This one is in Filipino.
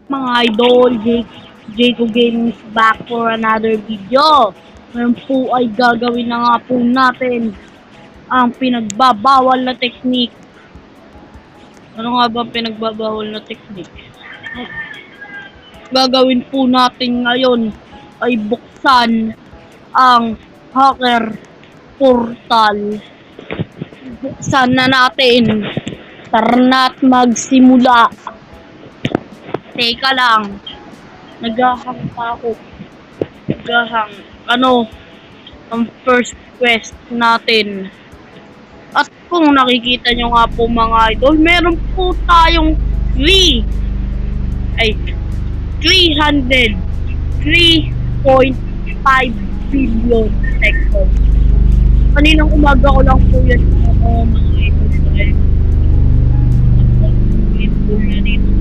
Mga idol, Jayco Gaming is back for another video. Ngayon po ay gagawin na nga po natin ang pinagbabawal na technique. Ano nga ba pinagbabawal na technique? Gagawin po natin ngayon ay buksan ang hacker portal. Buksan na natin. Tara na't magsimula. Teka lang. Naghahang pa ako. Naghahang. Ang first quest natin. At kung nakikita nyo nga po mga idol, meron po tayong 3.5 billion seconds. Kaninang umaga ko lang po yan mga idol. Full na dito